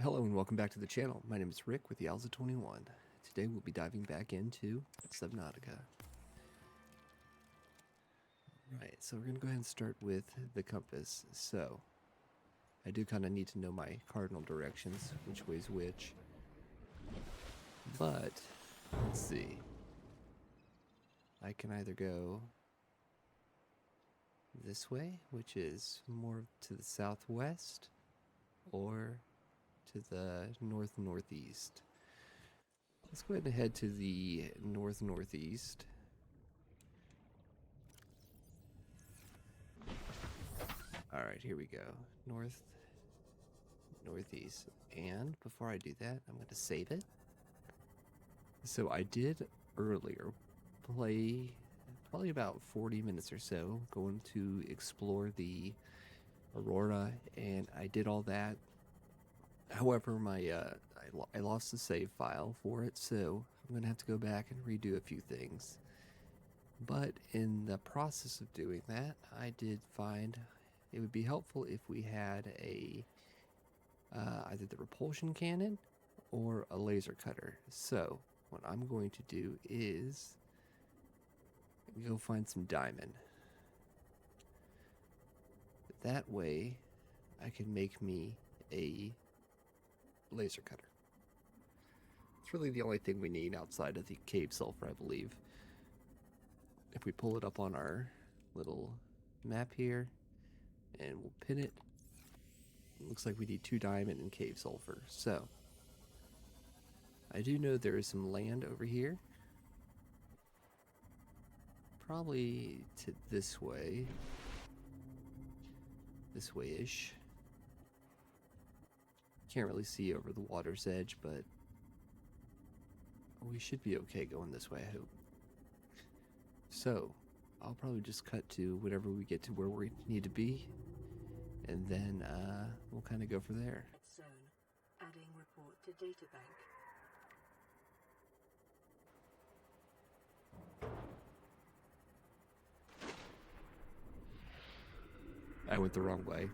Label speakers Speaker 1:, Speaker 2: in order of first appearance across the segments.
Speaker 1: Hello and welcome back to the channel. My name is Rick with the Alza21. Today we'll be diving back into Subnautica. Right, so we're going to go ahead and start with the compass. So, I do kind of need to know my cardinal directions, which way's which. But, let's see. I can either go this way, which is more to the southwest, or to the north-northeast. Let's go ahead and head to the north-northeast. Alright, here we go. Northeast. And before I do that, I'm going to save it. So I did earlier play probably about 40 minutes or so going to explore the Aurora, and I did all that. However, I lost the save file for it, so I'm going to have to go back and redo a few things. But in the process of doing that, I did find it would be helpful if we had either the repulsion cannon or a laser cutter. So what I'm going to do is go find some diamond. That way I can make me a laser cutter. It's really the only thing we need outside of the cave sulfur, I believe. If we pull it up on our little map here and we'll pin it, looks like we need 2 diamond and cave sulfur. So I do know there is some land over here, probably to this way-ish. Can't really see over the water's edge, but we should be okay going this way, I hope. So I'll probably just cut to whenever we get to where we need to be, and then we'll kind of go from there.
Speaker 2: Zone. Adding report to databank.
Speaker 1: I went the wrong way.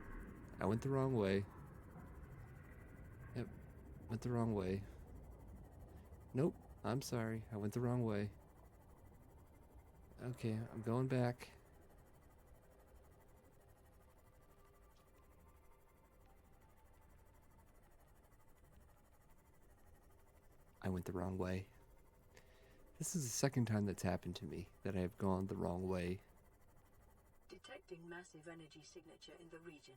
Speaker 1: Yep, went the wrong way. Nope, I'm sorry. I went the wrong way. Okay, I'm going back. I went the wrong way. This is the second time that's happened to me, that I have gone the wrong way.
Speaker 2: Detecting massive energy signature in the region.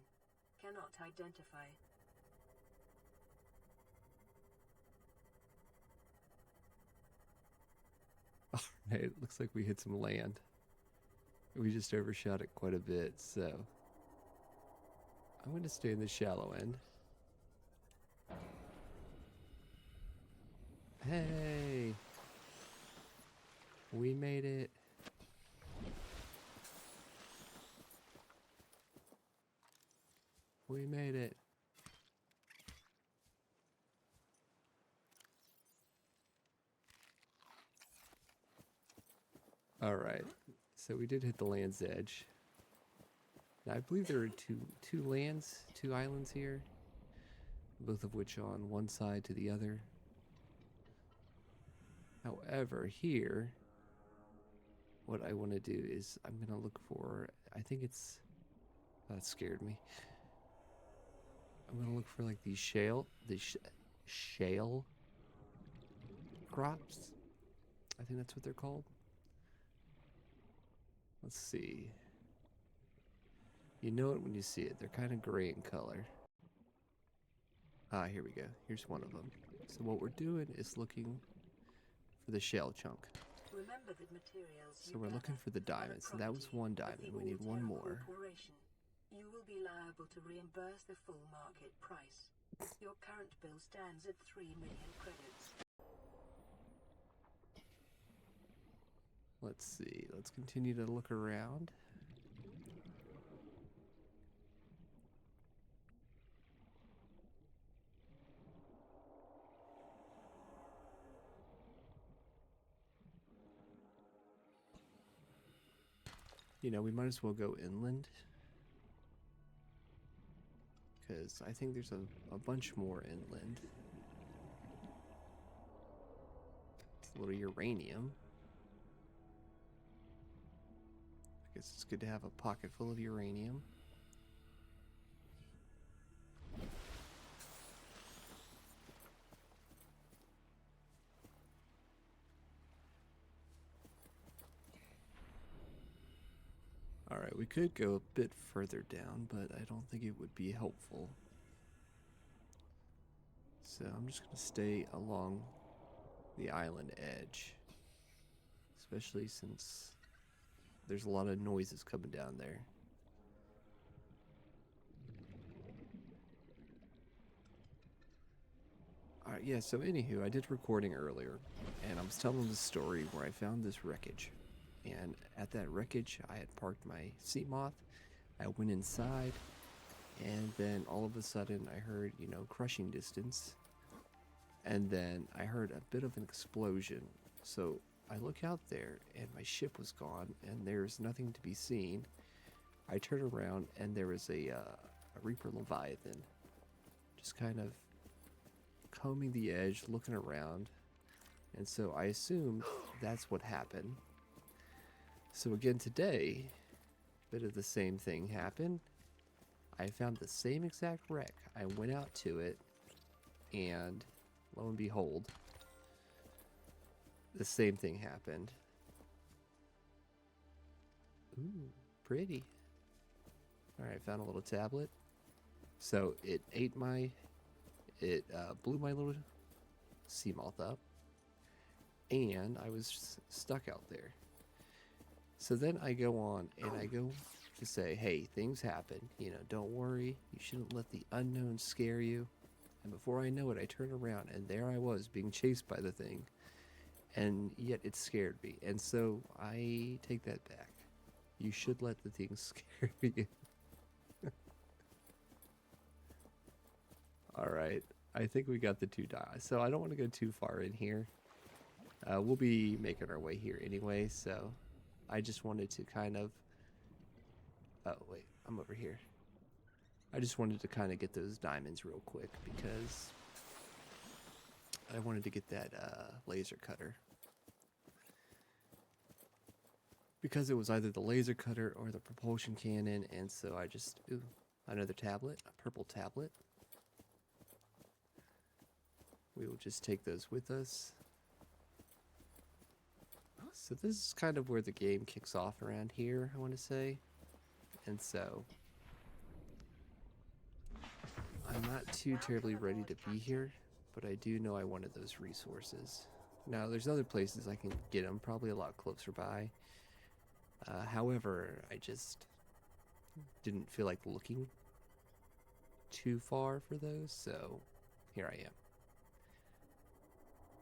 Speaker 2: Cannot identify.
Speaker 1: Alright, it looks like we hit some land. We just overshot it quite a bit, so I'm going to stay in the shallow end. Hey! We made it. We made it. Alright, so we did hit the land's edge. Now I believe there are two islands here, both of which on one side to the other. However, here, what I want to do is I'm going to look for, I think it's, that scared me. I'm going to look for like these shale crops. I think that's what they're called. Let's see. You know it when you see it. They're kind of gray in color. Ah, here we go. Here's one of them. So what we're doing is looking for the shell chunk.
Speaker 2: Remember the materials.
Speaker 1: So we're looking for the diamonds. So that was 1 diamond. We need 1 more.
Speaker 2: You will be liable to reimburse the full market price. Your current bill stands at 3 million credits.
Speaker 1: Let's see. Let's continue to look around. You know, we might as well go inland, because I think there's a bunch more inland. A little uranium. I guess it's good to have a pocket full of uranium. Alright, we could go a bit further down, but I don't think it would be helpful. So I'm just going to stay along the island edge. Especially since there's a lot of noises coming down there. Alright, yeah, so anywho, I did recording earlier, and I was telling the story where I found this wreckage. And at that wreckage, I had parked my sea moth. I went inside, and then all of a sudden I heard, you know, crushing distance. And then I heard a bit of an explosion. So I look out there, and my ship was gone, and there's nothing to be seen. I turn around, and there was a Reaper Leviathan, just kind of combing the edge, looking around. And so I assumed that's what happened. So again today, a bit of the same thing happened. I found the same exact wreck. I went out to it, and lo and behold, the same thing happened. Ooh, pretty. Alright, found a little tablet. So it blew my little sea moth up, and I was stuck out there. So then I go on and I go to say, hey, things happen, you know, don't worry, you shouldn't let the unknown scare you. And before I know it, I turn around, and there I was being chased by the thing, and yet it scared me. And so I take that back. You should let the thing scare you. Alright, I think we got the two dies, so I don't want to go too far in here. We'll be making our way here anyway, so I just wanted to kind of... Oh, wait, I'm over here. I just wanted to kind of get those diamonds real quick, because I wanted to get that laser cutter. Because it was either the laser cutter or the propulsion cannon, and so I just... Ooh, another tablet, a purple tablet. We will just take those with us. So this is kind of where the game kicks off around here, I want to say. And so I'm not too terribly ready to be here, but I do know I wanted those resources. Now there's other places I can get them, probably a lot closer by. However, I just didn't feel like looking too far for those, so here I am.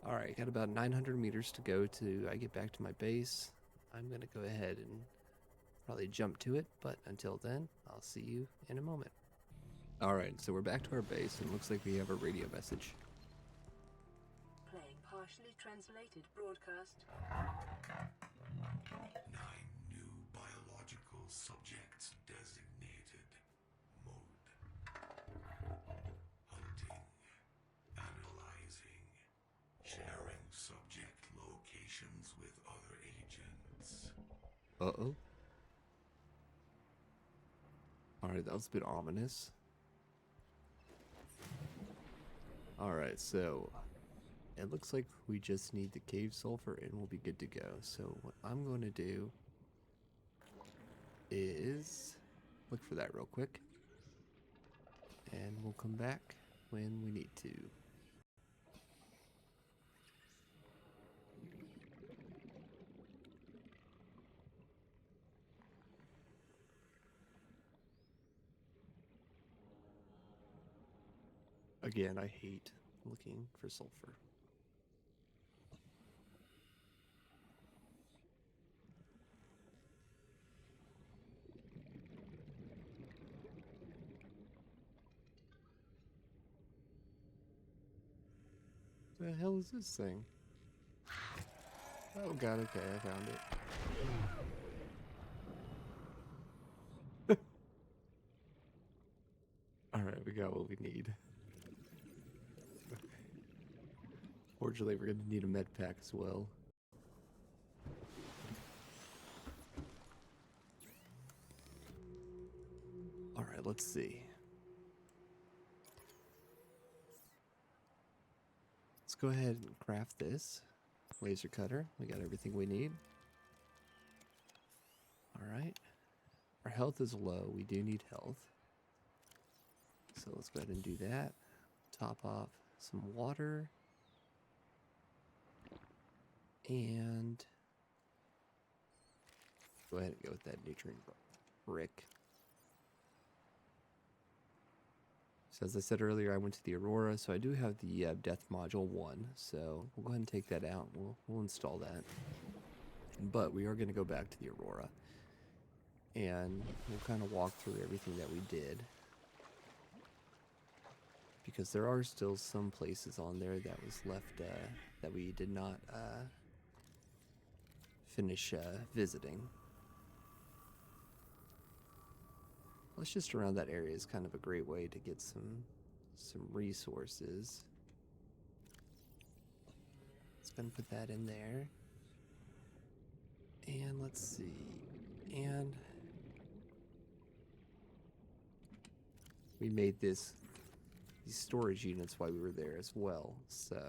Speaker 1: Alright, got about 900 meters to go till I get back to my base. I'm going to go ahead and probably jump to it, but until then, I'll see you in a moment. Alright, so we're back to our base, and it looks like we have a radio message.
Speaker 2: Playing partially translated broadcast.
Speaker 3: 9 new biological subjects designated. Mode. Hunting. Analyzing. Sharing subject locations with other agents.
Speaker 1: Uh-oh. Alright, that was a bit ominous. Alright, so it looks like we just need the cave sulfur and we'll be good to go. So what I'm going to do is look for that real quick, and we'll come back when we need to. Again, I hate looking for sulfur. What the hell is this thing? Oh god, okay, I found it. Alright, we got what we need. Fortunately, we're going to need a med pack as well. Alright, let's see. Let's go ahead and craft this laser cutter. We got everything we need. Alright. Our health is low. We do need health. So let's go ahead and do that. Top off some water. And go ahead and go with that nutrient brick. So as I said earlier, I went to the Aurora, so I do have the Death Module 1. So we'll go ahead and take that out. We'll install that. But we are going to go back to the Aurora. And we'll kind of walk through everything that we did. Because there are still some places on there that was left that we did not finish visiting. Let's just around that area is kind of a great way to get some resources. Let's go and put that in there. And let's see. And we made these storage units while we were there as well. So,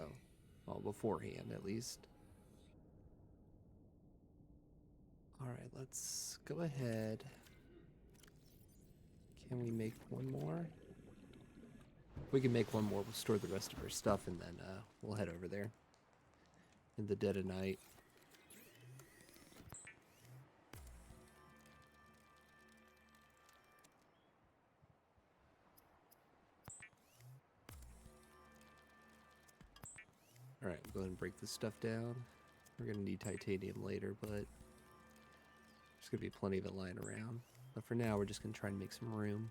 Speaker 1: well, beforehand at least. Alright, let's go ahead. Can we make one more? If we can make one more, we'll store the rest of our stuff and then we'll head over there in the dead of night. Alright, we'll go ahead and break this stuff down. We're going to need titanium later, but there's going to be plenty of it lying around. But for now, we're just going to try and make some room.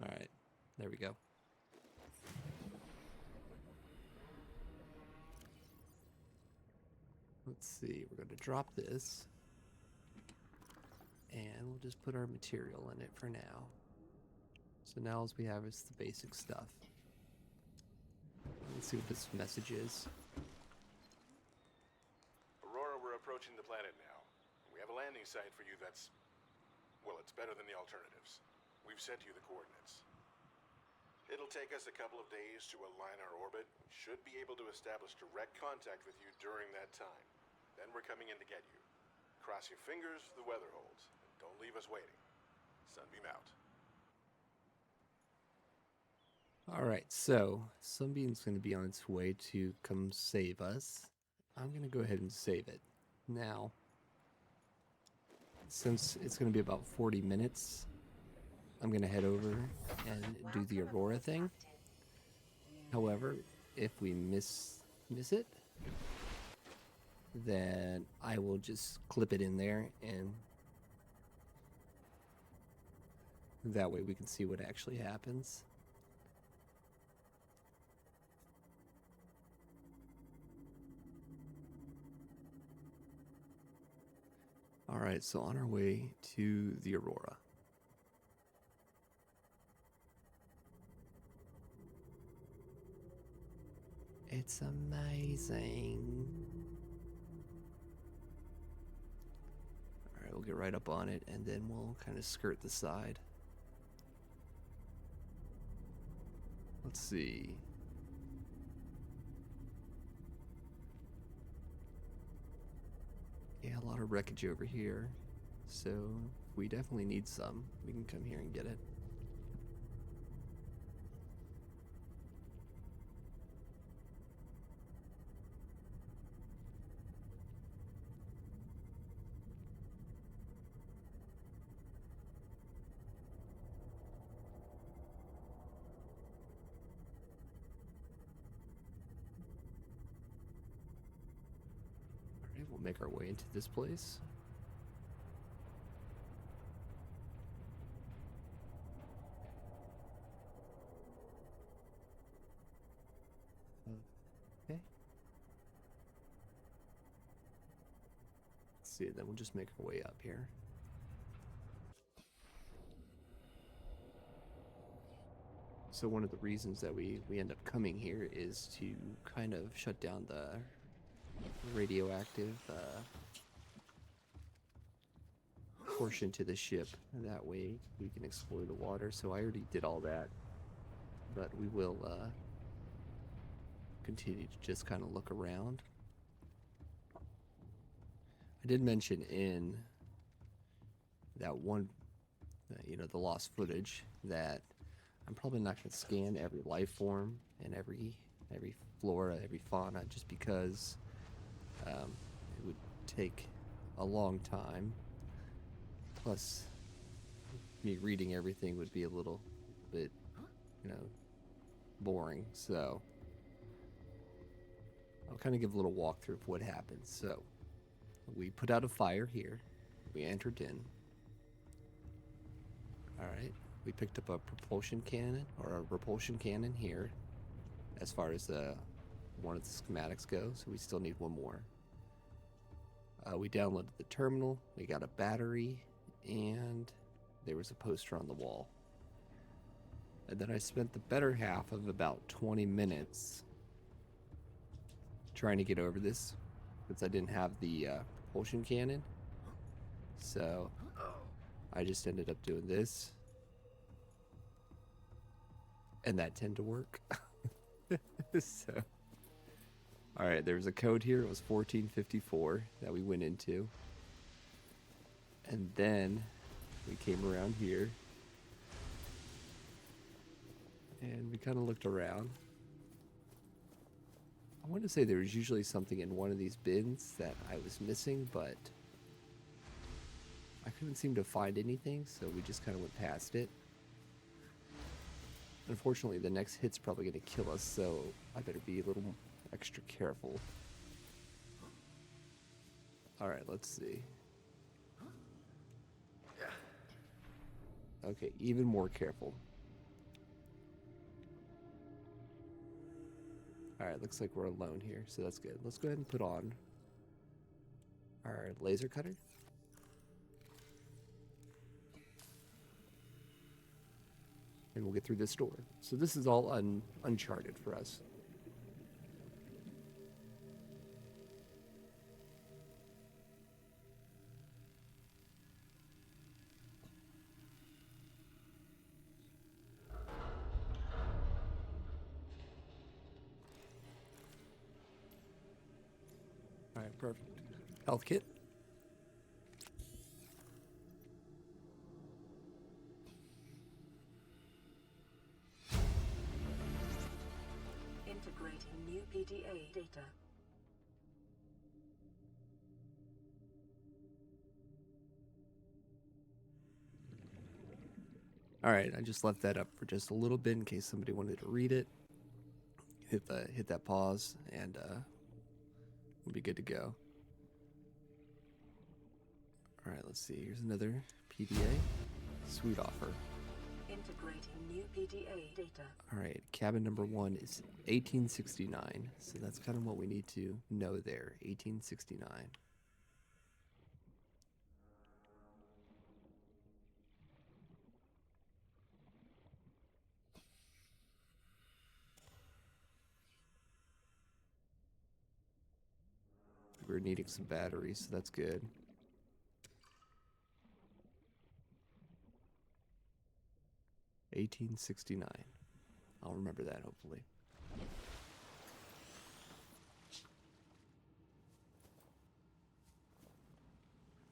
Speaker 1: Alright, there we go. Let's see, we're going to drop this. And we'll just put our material in it for now. So now all we have is the basic stuff. Let's see what this message is.
Speaker 4: Aurora, we're approaching the planet now. We have a landing site for you that's... well, it's better than the alternatives. We've sent you the coordinates. It'll take us a couple of days to align our orbit. We should be able to establish direct contact with you during that time. Then we're coming in to get you. Cross your fingers, the weather holds. And don't leave us waiting. Sunbeam out.
Speaker 1: Alright, so Sunbeam's going to be on its way to come save us. I'm going to go ahead and save it. Now, since it's going to be about 40 minutes, I'm going to head over and do the Aurora thing. However, if we miss it, then I will just clip it in there, and that way we can see what actually happens. Alright, so on our way to the Aurora. It's amazing. Alright, we'll get right up on it and then we'll kind of skirt the side. Let's see. Yeah, a lot of wreckage over here. So we definitely need some. We can come here and get it. Alright, we'll make our way into this place. Okay. Let's see, then we'll just make our way up here. So one of the reasons that we end up coming here is to kind of shut down the radioactive portion to the ship. And that way we can explore the water. So I already did all that. But we will continue to just kind of look around. I did mention in that one, you know, the lost footage, that I'm probably not going to scan every life form and every flora, every fauna, just because it would take a long time. Plus, me reading everything would be a little bit, you know, boring. So I'll kind of give a little walkthrough of what happened. So we put out a fire here. We entered in. All right. We picked up a propulsion cannon, or a repulsion cannon here, as far as one of the schematics go, so we still need one more. We downloaded the terminal, we got a battery, and there was a poster on the wall. And then I spent the better half of about 20 minutes trying to get over this, since I didn't have the propulsion cannon. So I just ended up doing this. And that tended to work. So, all right, there was a code here. It was 1454 that we went into. And then we came around here. And we kind of looked around. I want to say there was usually something in one of these bins that I was missing, but I couldn't seem to find anything, so we just kind of went past it. Unfortunately, the next hit's probably going to kill us, so I better be a little extra careful. Alright, let's see. Okay, even more careful. Alright, looks like we're alone here, so that's good. Let's go ahead and put on our laser cutter. And we'll get through this door. So this is all uncharted for us. All right, perfect. Health kit.
Speaker 2: Integrating new PDA data.
Speaker 1: All right, I just left that up for just a little bit in case somebody wanted to read it. Hit that pause, and we'll be good to go. All right, let's see. Here's another PDA. Sweet offer.
Speaker 2: Integrating new PDA data.
Speaker 1: All right, cabin number 1 is 1869. So that's kind of what we need to know there. 1869. We're needing some batteries, so that's good. $18.69. I'll remember that, hopefully.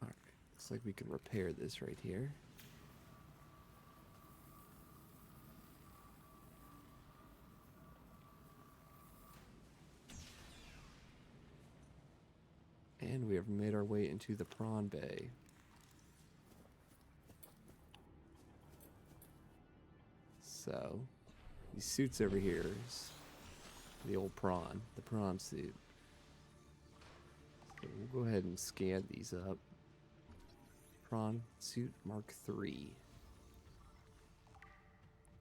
Speaker 1: Alright, looks like we can repair this right here. And we have made our way into the prawn bay. So, these suits over here is the old prawn, the prawn suit. So we'll go ahead and scan these up. Prawn suit Mark III.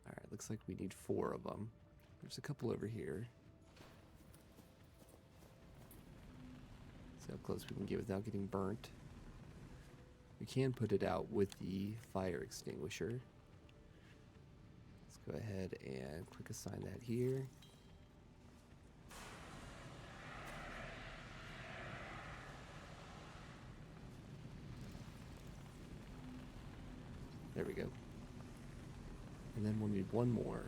Speaker 1: Alright, looks like we need 4 of them. There's a couple over here. See how close we can get without getting burnt. We can put it out with the fire extinguisher. Let's go ahead and click assign that here. There we go. And then we'll need one more.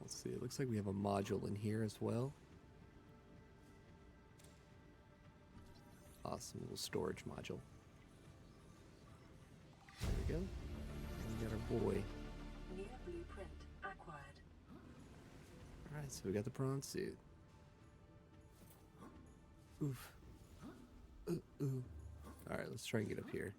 Speaker 1: Let's see, it looks like we have a module in here as well. Awesome little storage module. There we go. And we got our boy.
Speaker 2: New blueprint acquired.
Speaker 1: Alright, so we got the prawn suit. Oof. Ooh. Alright, let's try and get up here.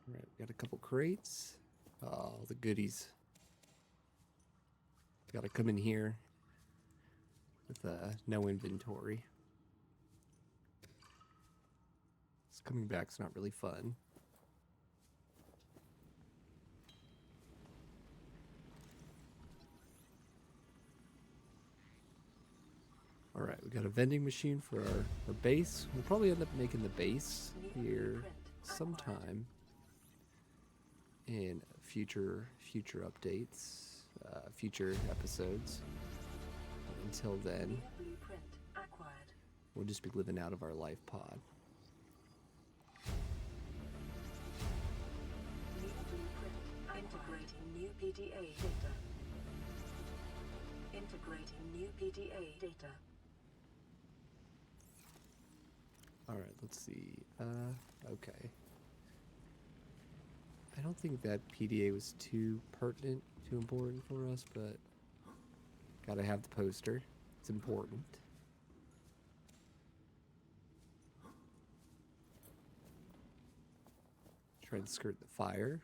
Speaker 1: Alright, we got a couple crates. Oh, the goodies. Gotta come in here with no inventory. It's coming back's not really fun. Alright, we got a vending machine for our base. We'll probably end up making the base here sometime in future updates, future episodes. Until then,
Speaker 2: New blueprint acquired.
Speaker 1: we'll just be living out of our life pod.
Speaker 2: New blueprint integrating new PDA data. Integrating new PDA data.
Speaker 1: Alright, let's see. Okay. I don't think that PDA was too pertinent, too important for us, but gotta have the poster. It's important. Try and skirt the fire.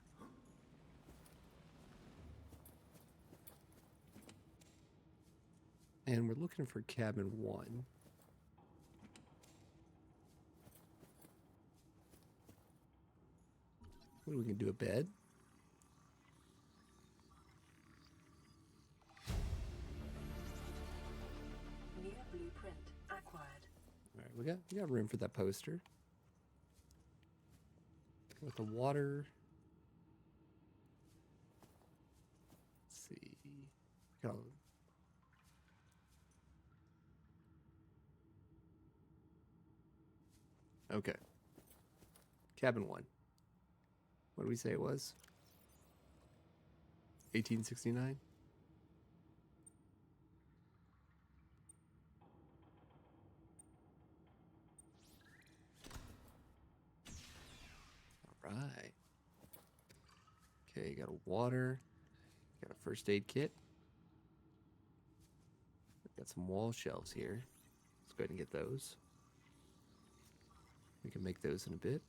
Speaker 1: And we're looking for cabin 1. What, we can do a bed?
Speaker 2: New blueprint acquired.
Speaker 1: All right, we got room for that poster. With the water. Let's see. Got okay. Cabin 1. What did we say it was? 1869? Alright. Okay, you got a water. Got a first aid kit. Got some wall shelves here. Let's go ahead and get those. We can make those in a bit.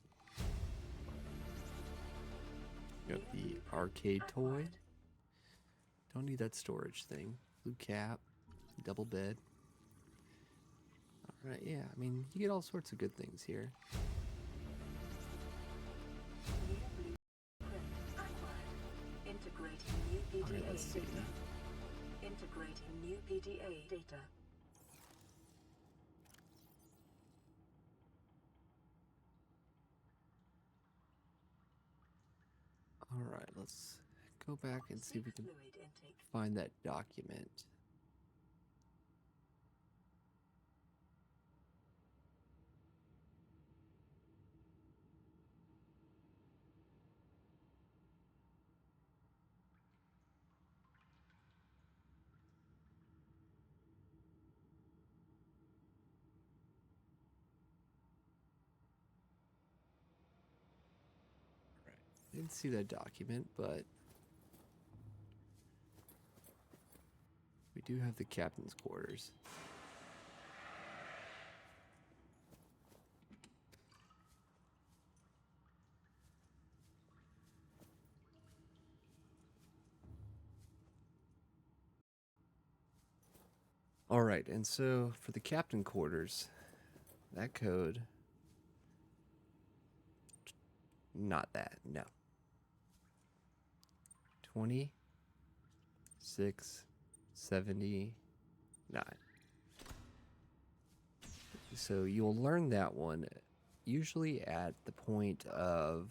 Speaker 1: Got the arcade toy. Don't need that storage thing. Blue cap. Double bed. Alright, yeah. I mean, you get all sorts of good things here.
Speaker 2: New blueprint acquired. Integrating new PDA
Speaker 1: Alright, let's see.
Speaker 2: data. Integrating new PDA data.
Speaker 1: Alright, let's go back and see if we can
Speaker 2: Fluid intake.
Speaker 1: find that document. Didn't see that document, but we do have the captain's quarters. All right, and so for the captain quarters, that code Not that, no. 2679. So you'll learn that one usually at the point of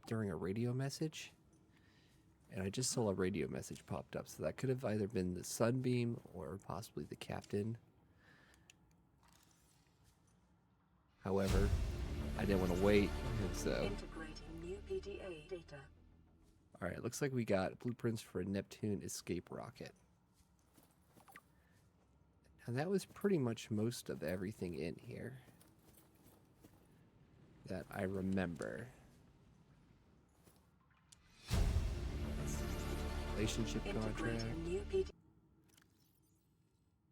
Speaker 1: during a radio message. And I just saw a radio message popped up, so that could have either been the Sunbeam or possibly the captain. However, I didn't want to wait, and so...
Speaker 2: Integrating new PDA data.
Speaker 1: Alright, looks like we got blueprints for a Neptune escape rocket. And that was pretty much most of everything in here that I remember. Relationship contract.
Speaker 2: Integrating new PD.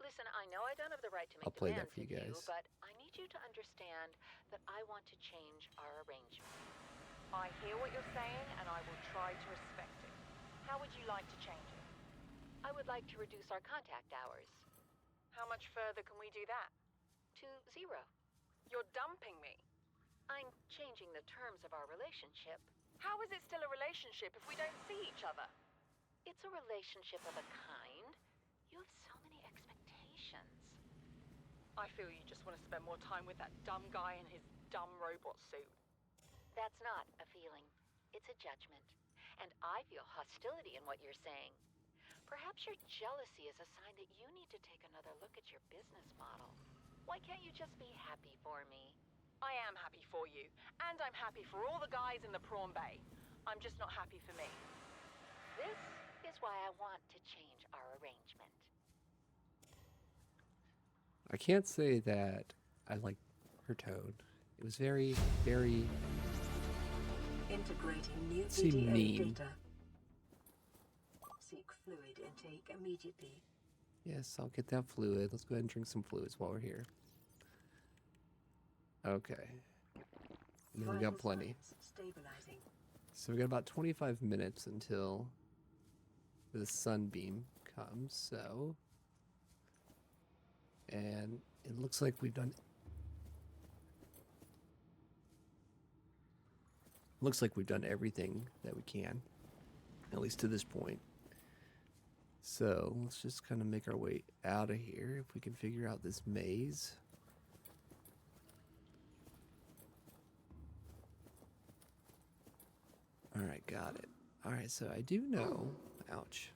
Speaker 5: Listen, I know I don't have the right to make
Speaker 1: I'll play that
Speaker 5: demands
Speaker 1: for you
Speaker 5: of
Speaker 1: guys.
Speaker 5: but I need you to understand that I want to change our arrangement. I hear what you're saying, and I will try to respect it. How would you like to change it? I would like to reduce our contact hours. How much further can we do that? To 0. You're dumping me. I'm changing the terms of our relationship. How is it still a relationship if we don't see each other? It's a relationship of a kind. You have so many expectations. I feel you just want to spend more time with that dumb guy in his dumb robot suit. That's not a feeling. It's a judgment. And I feel hostility in what you're saying. Perhaps your jealousy is a sign that you need to take another look at your business model. Why can't you just be happy for me? I am happy for you. And I'm happy for all the guys in the prawn bay. I'm just not happy for me. This is why I want to change our arrangement.
Speaker 1: I can't say that I like her tone. It was very, very...
Speaker 2: Integrating new
Speaker 1: seemed
Speaker 2: PDA
Speaker 1: mean.
Speaker 2: data. Seek fluid intake immediately.
Speaker 1: Yes, I'll get that fluid. Let's go ahead and drink some fluids while we're here. Okay. And then we got
Speaker 2: Vital
Speaker 1: plenty.
Speaker 2: signs stabilizing.
Speaker 1: So we got about 25 minutes until the Sunbeam comes, so... And it looks like we've done... Looks like we've done everything that we can, at least to this point. So let's just kind of make our way out of here if we can figure out this maze. Alright, got it. Alright, so I do know... Ouch.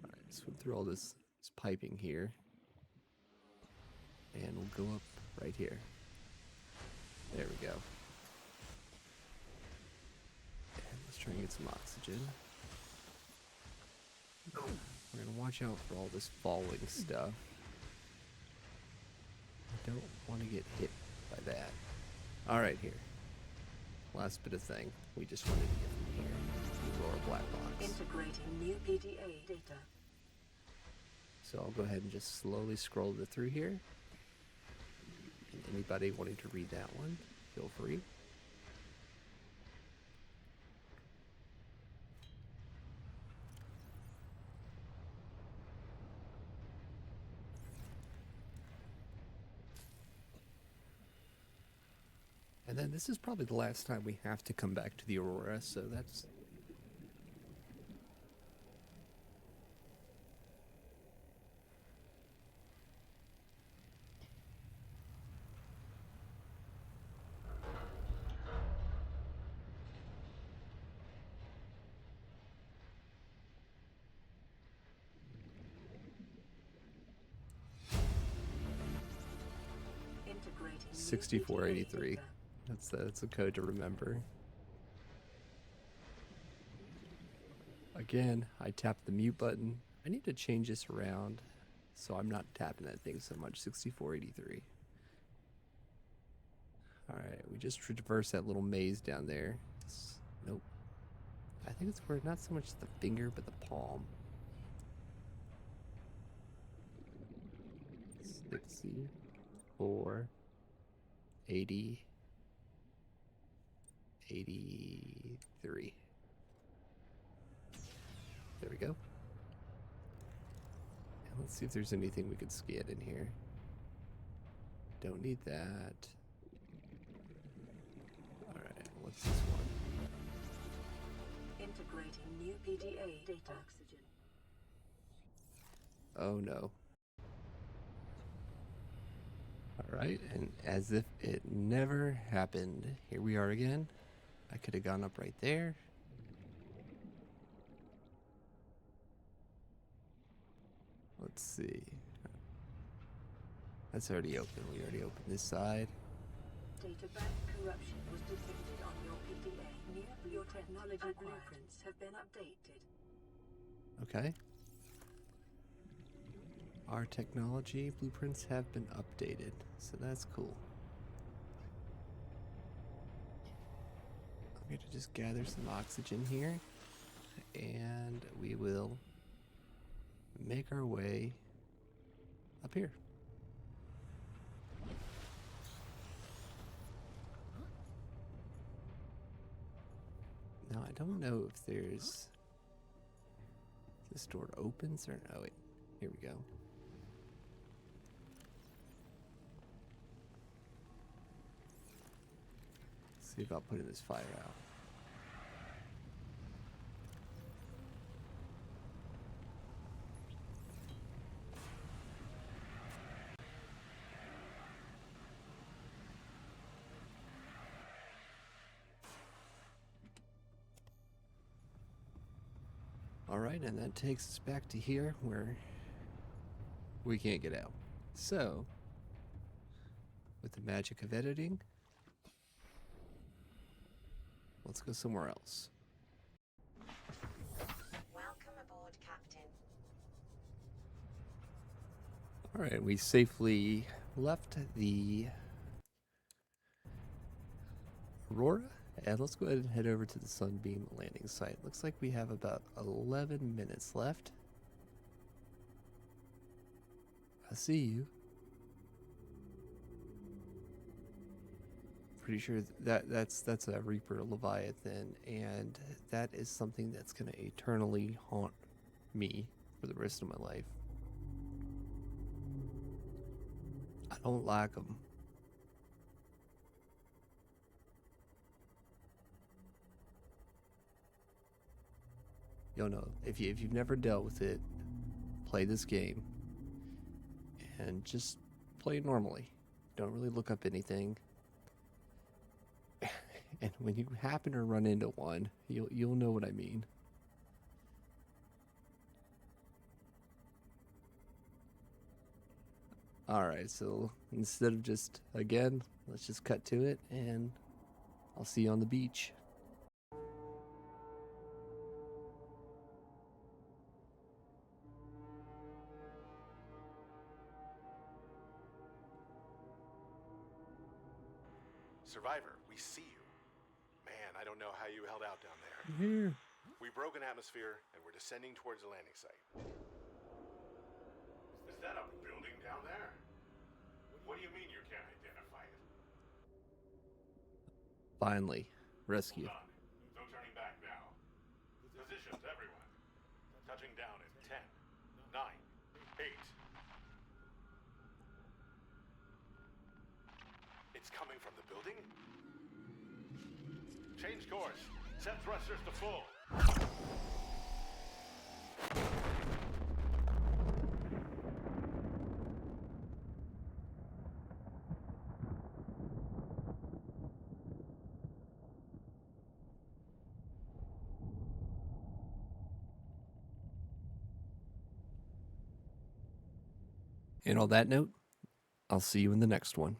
Speaker 1: Alright, swim through all this piping here. And we'll go up right here. There we go. And let's try and get some oxygen. We're gonna watch out for all this falling stuff. I don't want to get hit by that. Alright, here. Last bit of thing we just wanted to get from here. The Aurora black box.
Speaker 2: Integrating new PDA data.
Speaker 1: So I'll go ahead and just slowly scroll it through here. And anybody wanting to read that one, feel free. And then this is probably the last time we have to come back to the Aurora, so that's...
Speaker 2: Integrating new
Speaker 1: 6483.
Speaker 2: PDA data.
Speaker 1: That's a code to remember. Again, I tapped the mute button. I need to change this around so I'm not tapping that thing so much. 6483. Alright, we just traversed that little maze down there. Nope. I think it's where not so much the finger, but the palm. 64 80 83. There we go. And Let's see if there's anything we could scan in here. Don't need that. Alright, what's this one?
Speaker 2: Integrating new PDA data. Oxygen.
Speaker 1: Oh no. Alright, and as if it never happened, here we are again. I could have gone up right there. Let's see. That's already open. We already opened this side.
Speaker 2: Data bank corruption was detected on your PDA. Your technology blueprints have been updated.
Speaker 1: Okay. Our technology blueprints have been updated, so that's cool. I'm going to just gather some oxygen here, and we will make our way up here. Now, I don't know if there's... This door opens or... Oh, wait. Here we go. See about putting this fire out. Alright, and that takes us back to here where we can't get out. So, with the magic of editing, let's go somewhere else.
Speaker 6: Welcome aboard, Captain.
Speaker 1: Alright, we safely left the Aurora, and let's go ahead and head over to the Sunbeam landing site. Looks like we have about 11 minutes left. I see you. Pretty sure that's a Reaper Leviathan, and that is something that's going to eternally haunt me for the rest of my life. I don't like them. You'll know if you've never dealt with it, play this game and just play it normally. Don't really look up anything. And when you happen to run into one, you'll know what I mean. Alright, so instead of just, again, let's just cut to it, and I'll see you on the beach.
Speaker 4: Survivor, we see you. Man, I don't know how you held out down there.
Speaker 1: Here.
Speaker 4: We broke an atmosphere, and we're descending towards the landing site. Is that a building down there? What do you mean you can't identify it?
Speaker 1: Finally, rescue.
Speaker 4: Hold on. No turning back now. Positions, everyone. Touching down in 10, 9, 8. It's coming from the building? Change course. Set thrusters to full.
Speaker 1: And on that note, I'll see you in the next one.